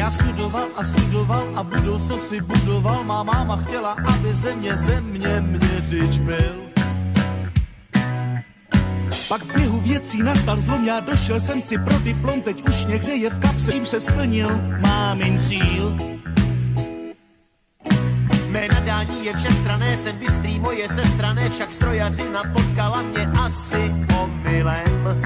Já studoval a studoval a budoucnost si budoval. Má máma chtěla, aby země měřič byl. Pak v běhu věcí nastal zlom, já došel jsem si pro diplom, teď už mě hřeje v kapse, tím se splnil mámin cíl. Mé nadání je všestranné, jsem bystrý, moje sestrané, však strojařina potkala mě asi omylem.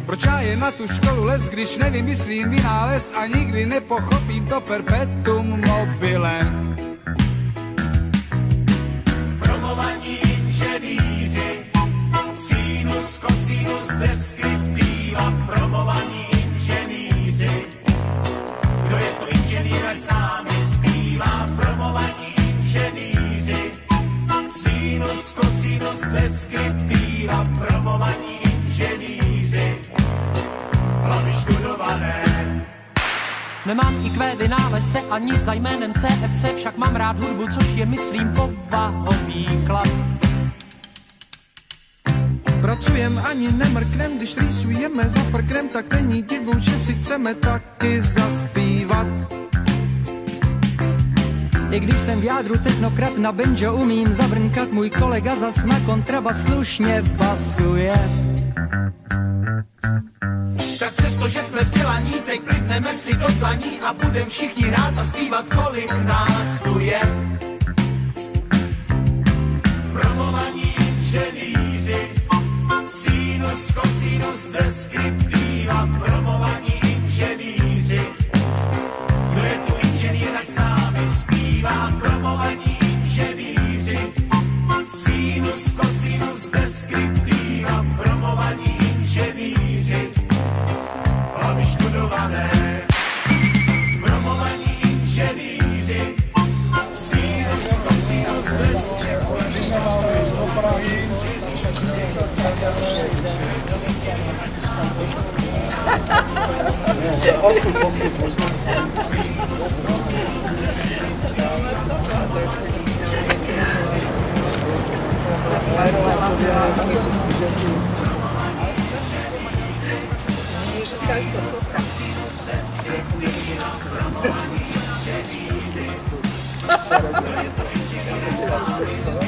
Proč já jen na tu školu les, když nevymyslím vynález a nikdy nepochopím to perpetuum mobile. Promovaní inženýři, sinus, cosinus, deskriptiva, promovaní inženýři. Kdo je to inženýr, ať sám zpívá, promovaní inženýři, sinus, cosinus, deskriptiva, promovaní inženýři. Hlavy študované. Nemám IQ vynálezce ani za jménem CSC, však mám rád hudbu, což je, myslím, povahový klad. Pracujem ani nemrknem, když rýsujeme za prknem, tak není divu, že si chceme taky zaspívat. I když jsem v jádru technokrat, na banjo umím zabrnkat, můj kolega zas na kontrabas slušně basuje. Tak přesto, že jsme vzdělaní, teď plivneme si do dlaní a budem všichni hrát a zpívat, kolik nás tu je. Promovaní inženýři, sinus, cosinus, deskriptiva, promovaní inženýři. Kdo je tu inženýr, ať s námi zpívá, promovaní inženýři, sinus, cosinus, deskriptiva, promovaní inženýři. Hlavy študované, promovaní inženýři, sinus, cosinus, deskriptiva.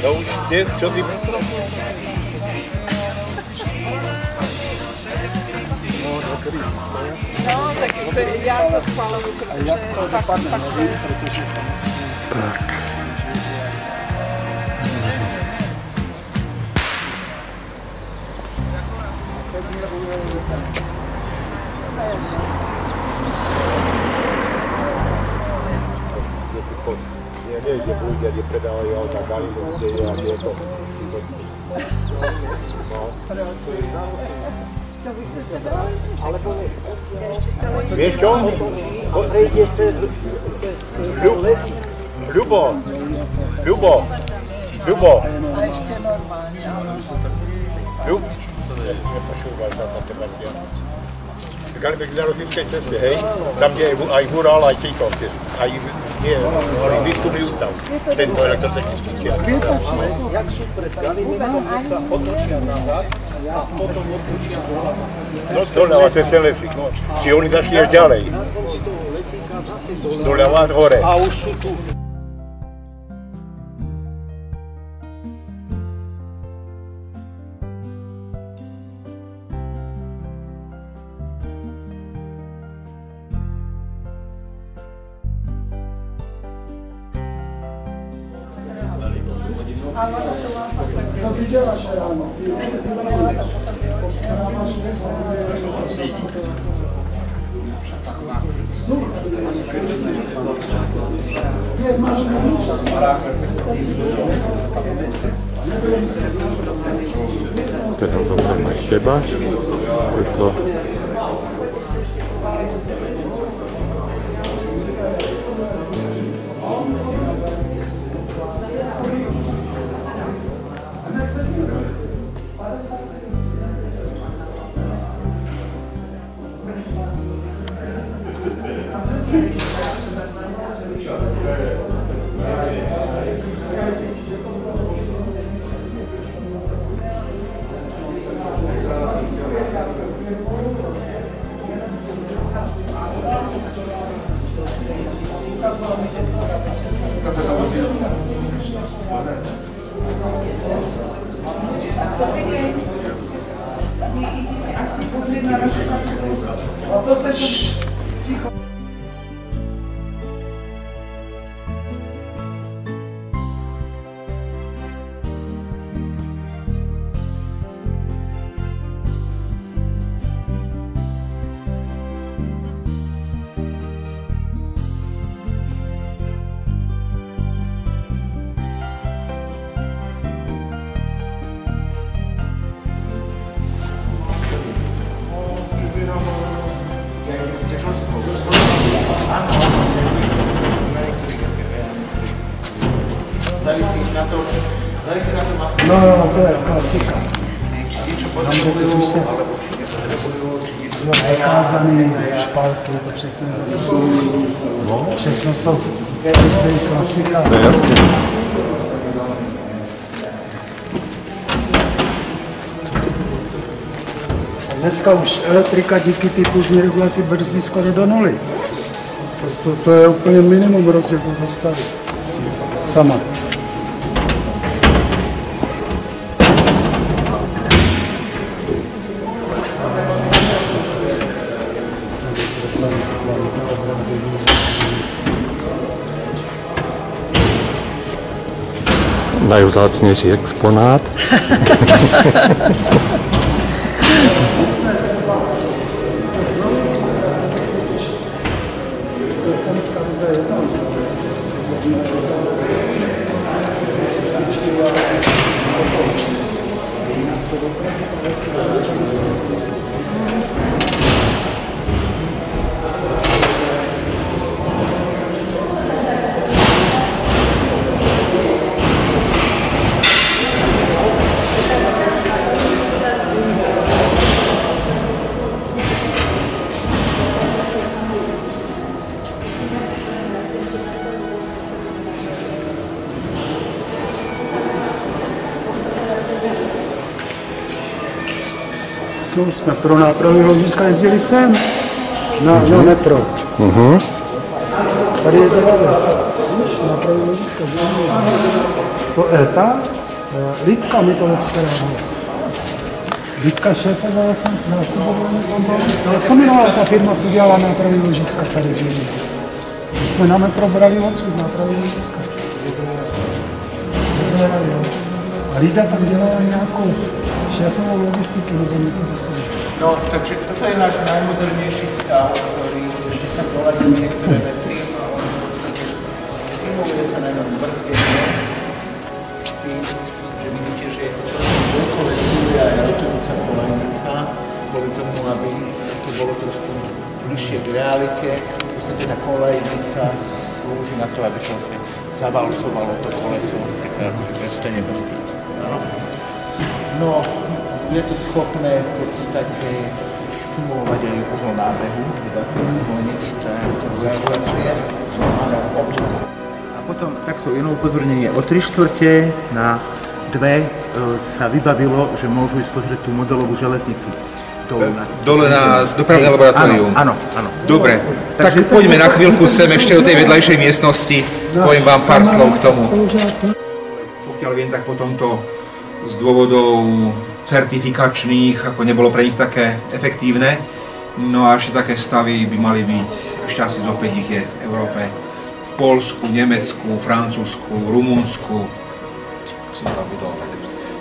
To už je, čo ty... No, tak já to schváluju, protože... Jak to dopadne, nevím, protože jsem... Tak. Kde bude, kde predávajú auta Galinu, kde je a kde je to. Vieš čo? Prejde cez lesík. Ľubo. A ještě normálně. Nepošúvaj tam na teba tie. Galibek na Rosínskej ceste, hej? Tam, kde je aj Hural, aj títo. Aj výskumný ústav. Tento elektrotechnický čias. Ale jak sú pred Galibexom, tak sa otočia nazad a potom odtočia doľava. No doľava, to je ten lesík. Čiže oni zašli až ďalej. Doľava hore. A už sú tu. Co ty děláš ráno? Teraz zoberiem aj teba. Toto. No, to je klasika. Tam, kde už se zakázaný, špalky, to všechno jsou klasika. To je jasně. Dneska už elektrika díky té pulzní regulaci brzdí skoro do nuly. To je úplně minimum rozdíl to zastavit. Sama. Najvzácnější exponát. Tu jsme pro nápravy ložiska jezdili sem, na metro. Tady je to nápravy ložiska. To je ta Lidka mi to obstarávala. Lidka šéfovala jsem zásobování kontroly. Jak se jmenovala ta firma, co dělala nápravy ložiska tady? My jsme na metro brali odsud nápravy ložiska. A Lida tam dělala nějakou šéfovou logistiky nebo něco takového. No, takže toto je náš najmodernejší stav, ktorý ešte sa poladí niektoré veci. Simuluje sa na ňom brzké dne s tým, že vidíte, že dvojkolesuje aj rotujúca kolejnica, kvôli tomu, aby to bolo trošku bližšie k realite. V podstate tá kolejnica slúži na to, aby sa vlastne zavalcovalo to koleso, keď sa prestane brzdiť. No, je to schopné v podstate simulovať aj uhol nábehu, dá sa uvoľniť to záhlasie. A potom takto jedno upozornenie, o 3/4 na 2 sa vybavilo, že môžu ísť pozrieť tú modelovú železnicu. Dole na dopravné laboratórium. Áno. Dobre, tak poďme na chvíľku sem ešte do tej vedľajšej miestnosti, poviem vám pár slov k tomu. Pokiaľ viem, tak potom to z dôvodov certifikačných, ako nebolo pre nich také efektívne. No a ešte také stavy by mali byť, ešte asi z opäť ich je v Európe, v Poľsku, Nemecku, Francúzsku, Rumunsku. Som zabudol, tak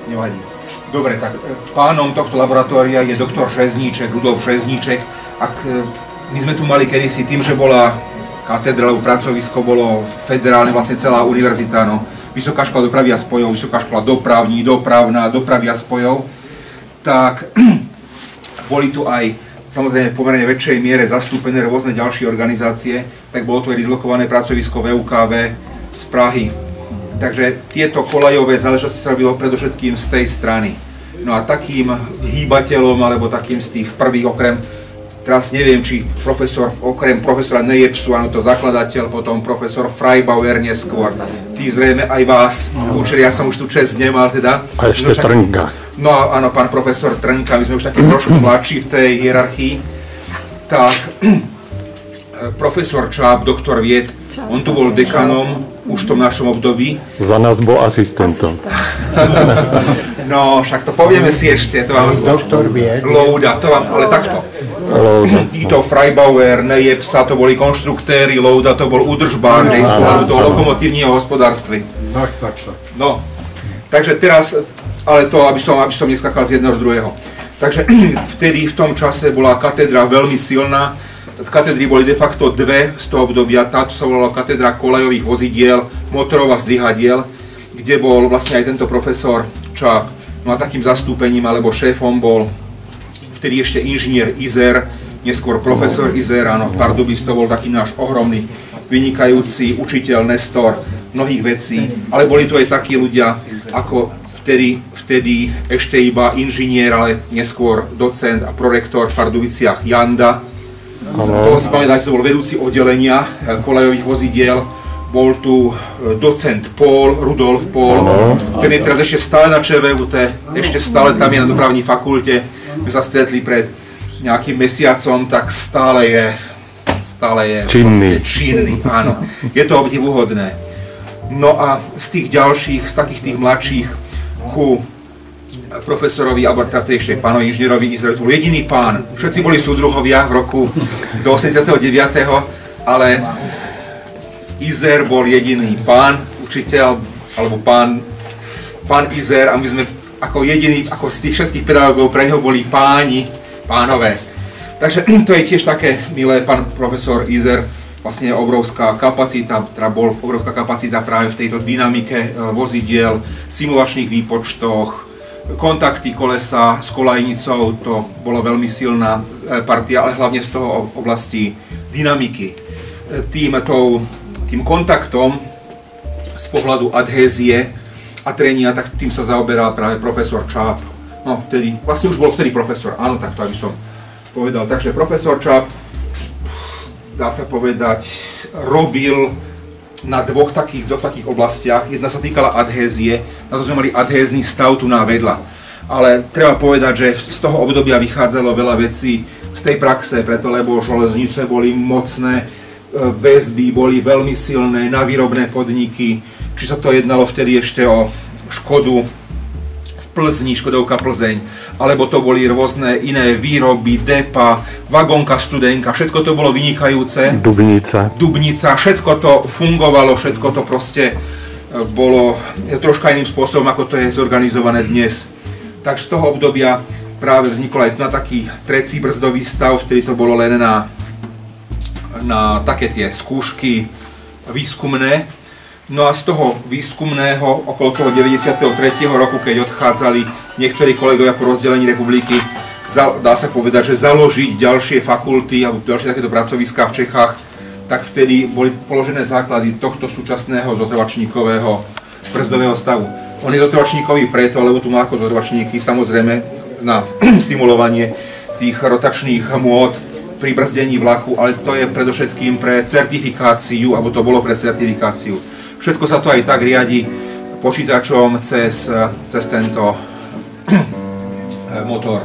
nevadí. Dobre, tak pánom tohto laboratória je doktor Šezníček, Rudolf Šezníček. My sme tu mali kedysi tým, že bola katedra, alebo pracovisko, bolo federálne, vlastne celá univerzita, no. Vysoká škola dopravy a spojov, Vysoká škola dopravní, dopravná, dopravy a spojov, tak boli tu aj samozrejme v pomerne väčšej miere zastúpené rôzne ďalšie organizácie, tak bolo tu aj dislokované pracovisko VUKV z Prahy. Takže tieto koľajové záležitosti sa robilo predovšetkým z tej strany. No a takým hýbateľom, alebo takým z tých prvých, teraz neviem, či okrem profesora Nejepsu, áno, to zakladateľ, potom profesor Freibauer neskôr. Tí zrejme aj vás učili, ja som už tu čest nemal teda. A ešte Trnka. No áno, pán profesor Trnka, my sme už taký trošku mladší v tej hierarchii. Tak profesor Čáp, doktor vied, On tu bol dekanom už v tom našom období. Za nás bol asistentom. No, však to povieme si ešte. To vám Doktor vie. Louda, to vám, ale takto. Títo Freibauer, Nejepsa, to boli konštruktéri, Louda, to bol údržbár, z pohľadu toho lokomotívneho hospodárstva. Tak. No, takže teraz, ale to, aby som neskakal z jedného z druhého. Takže vtedy v tom čase bola katedra veľmi silná. V katedri boli de facto dve z toho obdobia. Táto sa volala katedra kolejových vozidiel, motorov a zdvihadiel, kde bol vlastne aj tento profesor Čáp. No a takým zastúpením alebo šéfom bol vtedy ešte inžinier Izer, neskôr profesor Izer, áno, v Pardubis to bol taký náš ohromný, vynikajúci učiteľ, nestor mnohých vecí, ale boli tu aj takí ľudia ako vtedy ešte iba inžinier, ale neskôr docent a prorektor v Pardubiciach Janda. Toho si pamätáte, to bol vedúci oddelenia kolejových vozidiel. Bol tu docent Rudolf Pohl, ten je teraz ešte stále na ČVUT, ešte stále tam je na dopravní fakulte. My sa stretli pred nejakým mesiacom, tak stále je činný, áno. Je to obdivuhodné. No a z tých ďalších, z takých tých mladších, ku profesorovi, alebo teda ešte pánovi inžinierovi Izraelu, to bol jediný pán. Všetci boli súdruhovia v roku do 89. Ale Izer bol jediný pán, učiteľ, alebo pán Izer, a my sme ako jediní, ako z tých všetkých pedagógov, pre neho boli pánové. Takže to je tiež také milé, pán profesor Izer, vlastne obrovská kapacita, teda bol obrovská kapacita práve v tejto dynamike vozidiel, simulačných výpočtoch, kontakty kolesa s kolajnicou, to bolo veľmi silná partia, ale hlavne z toho oblasti dynamiky. Tým kontaktom z pohľadu adhézie a trenia, tak tým sa zaoberal práve profesor Čáp. No vtedy, vlastne už bol vtedy profesor, áno, tak to aby som povedal. Takže profesor Čáp, dá sa povedať, robil na dvoch takých oblastiach. Jedna sa týkala adhézie, na to sme mali adhézny stav tu na vedľa. Ale treba povedať, že z toho obdobia vychádzalo veľa vecí z tej praxe, preto lebo železnice boli mocné, väzby boli veľmi silné na výrobné podniky, či sa to jednalo vtedy ešte o Škodu v Plzni, Škodovka Plzeň, alebo to boli rôzne iné výroby, depa, vagónka Studenka, všetko to bolo vynikajúce. Dubnica, všetko to fungovalo, všetko to proste bolo troška iným spôsobom, ako to je zorganizované dnes. Takže z toho obdobia práve vznikol aj na taký trecí brzdový stav, vtedy to bolo len na také tie skúšky výskumné. No a z toho výskumného, okolo toho 93. roku, keď odchádzali niektorí kolegovia po rozdelení republiky, dá sa povedať, že založiť ďalšie fakulty alebo ďalšie takéto pracoviská v Čechách, tak vtedy boli položené základy tohto súčasného zotrvačníkového brzdového stavu. On je zotrvačníkový preto, lebo tu má ako zotrvačníky samozrejme na stimulovanie tých rotačných môd pri brzdení vlaku, ale to je predovšetkým pre certifikáciu, alebo to bolo pre certifikáciu. Všetko sa to aj tak riadi počítačom cez tento motor.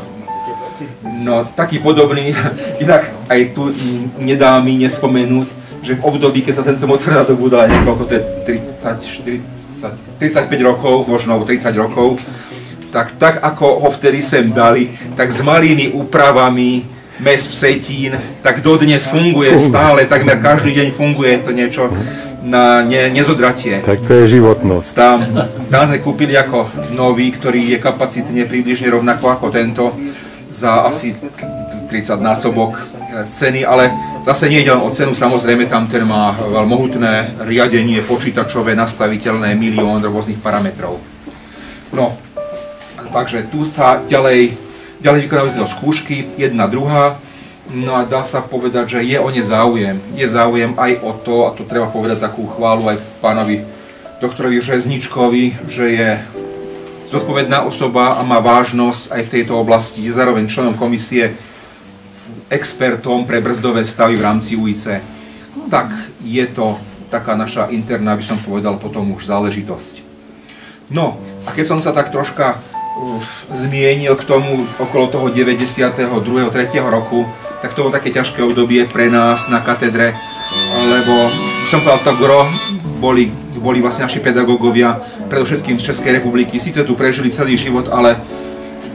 No, taký podobný, inak aj tu nedá mi nespomenúť, že v období, keď sa tento motor nadobúdal aj niekoľko, to je 35 rokov, možno 30 rokov, tak ako ho vtedy sem dali, tak s malými úpravami mes Vsetín, tak dodnes funguje stále, takmer každý deň funguje to niečo na nezodratie. Tak to je životnosť. Tam sme kúpili ako nový, ktorý je kapacitne približne rovnako ako tento, za asi 30 násobok ceny, ale zase nie ide len o cenu, samozrejme tam ten má veľmi mohutné riadenie počítačové, nastaviteľné, milión rôznych parametrov. No, takže tu sa ďalej vykonávajú tieto skúšky, jedna, druhá, no a dá sa povedať, že je o ne záujem. Je záujem aj o to, a to treba povedať takú chválu aj pánovi doktorovi Řezničkovi, že je zodpovedná osoba a má vážnosť aj v tejto oblasti, je zároveň členom komisie, expertom pre brzdové stavy v rámci UIC. Tak je to taká naša interná, by som povedal, potom už záležitosť. No, a keď som sa tak troška zmienil k tomu okolo toho 92. 3. roku, tak to bolo také ťažké obdobie pre nás na katedre, lebo som povedal, to gro boli vlastne naši pedagógovia, predovšetkým z Českej republiky, síce tu prežili celý život, ale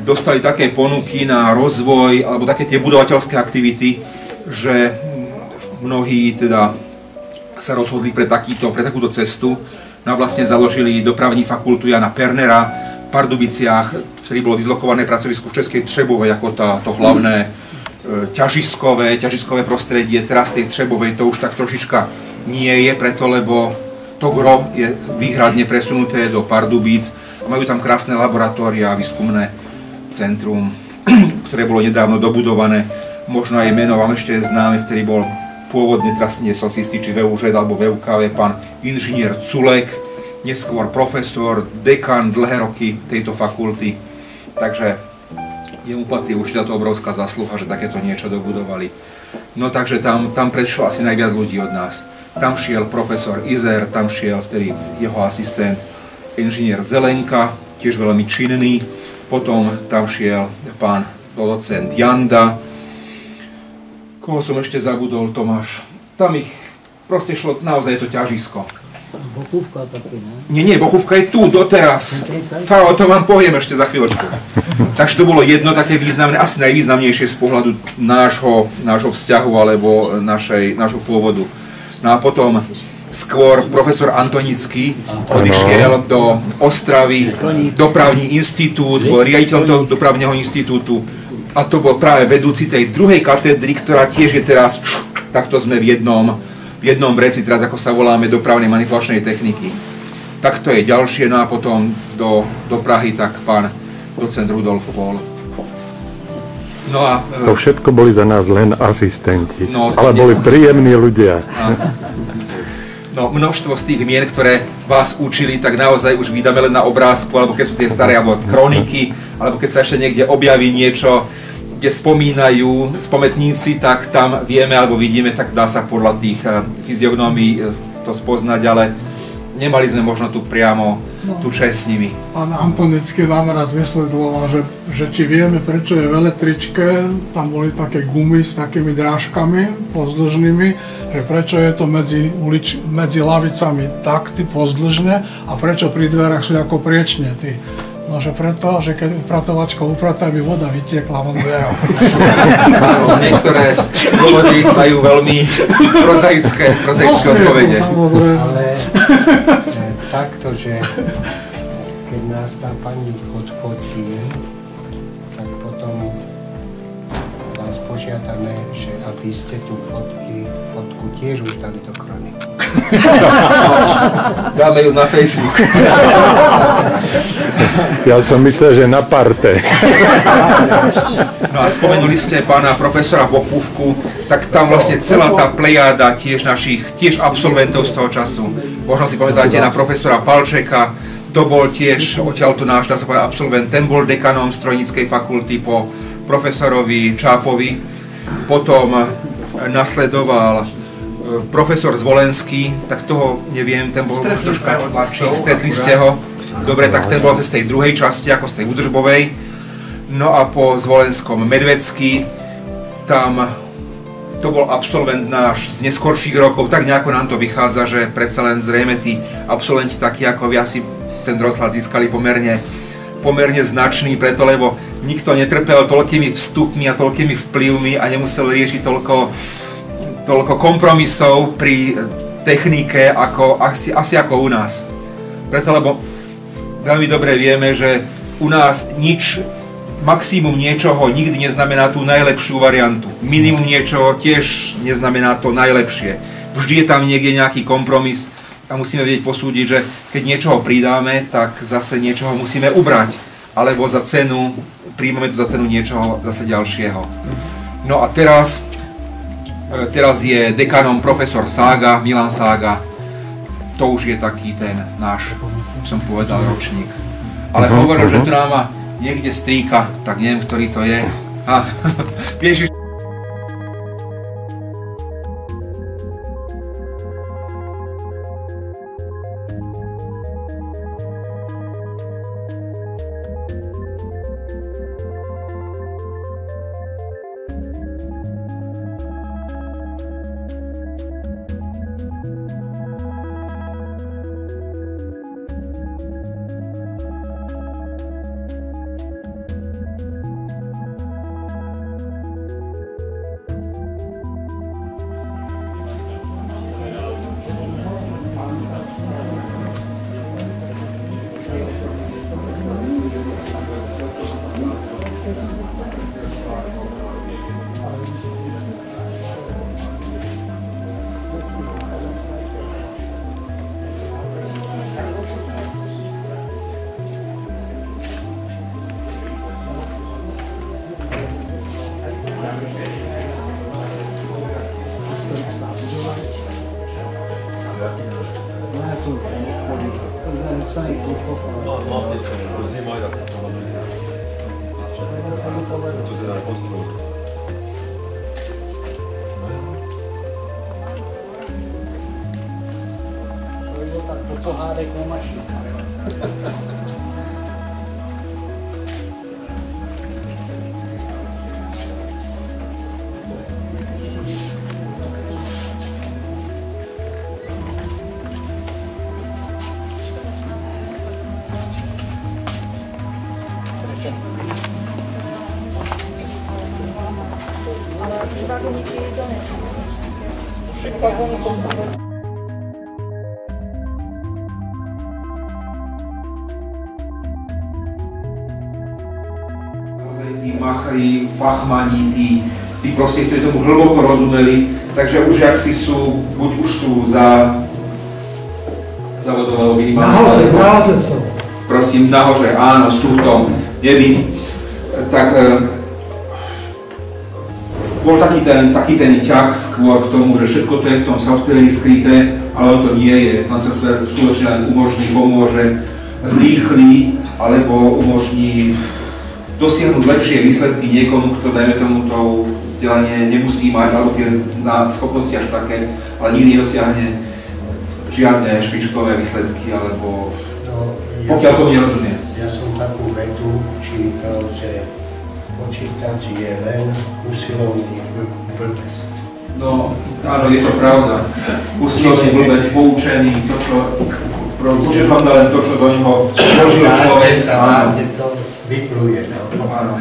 dostali také ponuky na rozvoj, alebo také tie budovateľské aktivity, že mnohí teda sa rozhodli pre takúto cestu. No vlastne založili dopravní fakultu Jana Pernera v Pardubiciach, vtedy bolo dislokované pracovisko v Českej Třebovej ako to hlavné ťažiskové prostredie. Teraz tej Třebovej to už tak trošička nie je, preto lebo to gro je výhradne presunuté do Pardubic a majú tam krásne laboratória a výskumné centrum, ktoré bolo nedávno dobudované. Možno aj meno vám ešte známe, vtedy bol pôvodne, teraz nie som si istý, či VUŽ alebo VUKV, pán inžinier Culek, neskôr profesor, dekan dlhé roky tejto fakulty. Takže jemu patrí určite to obrovská zasluha, že takéto niečo dobudovali. No takže tam prešlo asi najviac ľudí od nás. Tam šiel profesor Izer, tam šiel vtedy jeho asistent inžinier Zelenka, tiež veľmi činný. Potom tam šiel pán docent Janda. Koho som ešte zabudol, Tomáš? Tam ich proste šlo, naozaj je to ťažisko. Bochúvka taky, ne? Nie, Bochúvka je tu, doteraz. O tom vám poviem ešte za chvíľočku. Takže to bolo jedno také významné, asi najvýznamnejšie z pohľadu nášho vzťahu alebo nášho pôvodu. No a potom skôr profesor Antonický odišiel do Ostravy, dopravný inštitút, bol riaditeľ toho dopravného inštitútu a to bol práve vedúci tej druhej katedry, ktorá tiež je teraz, takto sme v jednom vreci, teraz ako sa voláme, dopravnej manipulačnej techniky. Tak to je ďalšie, no a potom do Prahy, tak pán docent Rudolf Pohl. No a, to všetko boli za nás len asistenti, ale boli príjemní ľudia. No, množstvo z tých mien, ktoré vás učili, tak naozaj už vydáme len na obrázku, alebo keď sú tie staré alebo kroniky, alebo keď sa ešte niekde objaví niečo, kde spomínajú spometníci, tak tam vieme alebo vidíme, tak dá sa podľa tých fyziognomí to spoznať, ale nemali sme možno tu priamo tú česť s nimi. Pán Antonický nám raz vysvetloval, že či vieme, prečo je v električke, tam boli také gumy s takými drážkami pozdĺžnými, že prečo je to medzi lavicami takty pozdĺžne a prečo pri dverách sú ako priečnety. No, že preto, že keď upratovačka upratá, by voda vytiekla von dverách. Niektoré dôvody majú veľmi prozaické odpovede. Ale takto, že keď nás tá pani odfotí, tak potom vás požiadame, že aby ste tú fotku tiež už dali do kroniky. Dáme ju na Facebook. Ja som myslel, že na parte. No a spomenuli ste pána profesora Bochúvku, tak tam vlastne celá tá plejáda tiež absolventov z toho času. Možno si pamätáte na profesora Palčeka, to bol tiež odtiaľto náš, dá sa povedať, absolvent, ten bol dekanom strojníckej fakulty po profesorovi Čápovi. Potom nasledoval profesor Zvolenský, tak toho neviem, ten bol troška mladší, stretli ste ho. Dobre, tak ten bol z tej druhej časti, ako z tej údržbovej. No a po Zvolenskom Medvecký, tam to bol absolvent náš z neskorších rokov, tak nejako nám to vychádza, že predsa len zrejme tí absolventi takí ako vy asi ten rozhľad získali pomerne značný, preto lebo nikto netrpel toľkými vstupmi a toľkými vplyvmi a nemusel riešiť toľko kompromisov pri technike asi ako u nás. Preto lebo veľmi dobre vieme, že u nás maximum niečoho nikdy neznamená tú najlepšiu variantu. Minimum niečoho tiež neznamená to najlepšie. Vždy je tam niekde nejaký kompromis a musíme vedieť posúdiť, že keď niečoho pridáme, tak zase niečoho musíme ubrať. Alebo príjmeme to za cenu niečoho zase ďalšieho. No a teraz je dekanom profesor Sága, Milan Sága. To už je taký ten náš, som povedal, ročník. Ale hovoril, že tu nám má niekde strýka, tak neviem, ktorý to je. Ježiš. Pohádek na mašinu. Ale už vagóniky donesú. Však vagónikov sa tí machri, fachmani, tí proste, ktorí tomu hlboko rozumeli, takže už jaksi sú, buď už sú za zavodového minimálne. Nahoře sú. Prosím, nahoře, áno, sú v tom nebi. Tak bol taký ten ťah skôr k tomu, že všetko to je v tom softveri skryté, ale to nie je. Ten software skutočne len umožní, pomôže, zrýchli, alebo umožní dosiahnuť lepšie výsledky niekomu, kto, dajme tomu, to vzdelanie nemusí mať, alebo tie schopnosti až také, ale nikdy nedosiahne žiadne špičkové výsledky, alebo pokiaľ tomu nerozumie. Ja som takú vetu čítal, že počítač je len usilovný blbec. No, áno, je to pravda. Usilovný blbec, poučený, to, čo už vám len to, čo do neho vložil človek. Áno. Vypluje. Áno.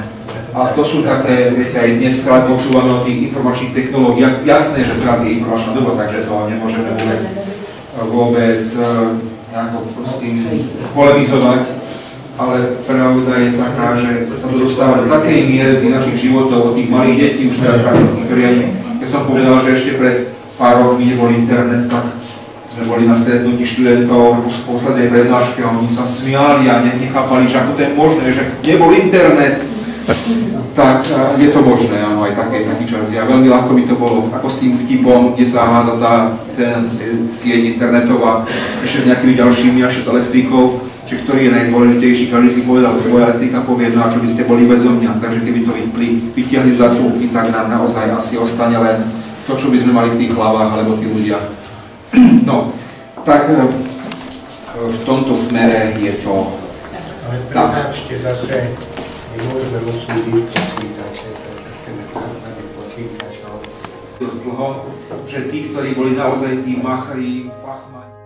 A to sú také, viete, aj dnes stále počúvame o tých informačných technológiách. Jasné, že teraz je informačná doba, takže to nemôžeme vôbec nejako s tým polemizovať. Ale pravda je taká, že sa to dostáva do takej miery tých našich životov, od tých malých detí už teraz prakticky, ktorí ani, keď som povedal, že ešte pred pár rokmi nebol internet, tak sme boli na stretnutí študentov v poslednej prednáške a oni sa smiali a nechápali, že ako to je možné, že nebol internet. Tak je to možné, áno, aj taký čas. A veľmi ľahko by to bolo, ako s tým vtipom, kde sa háda ten sieť internetová ešte s nejakými ďalšími, až s elektrikou, že ktorý je najdôležitejší, každý si povedal, svoja elektrika povie, no a čo by ste boli bezo mňa. Takže keby to vytiahli do zasúvky, tak nám naozaj asi ostane len to, čo by sme mali v tých hlavách, alebo tí ľudia. No, tak v tomto smere je to tak. Ale prepáčte zase, nemôžeme usúdiť počítače, to je také na základe počítačov. Dosť dlho, že tí, ktorí boli naozaj tí machri, fachmani,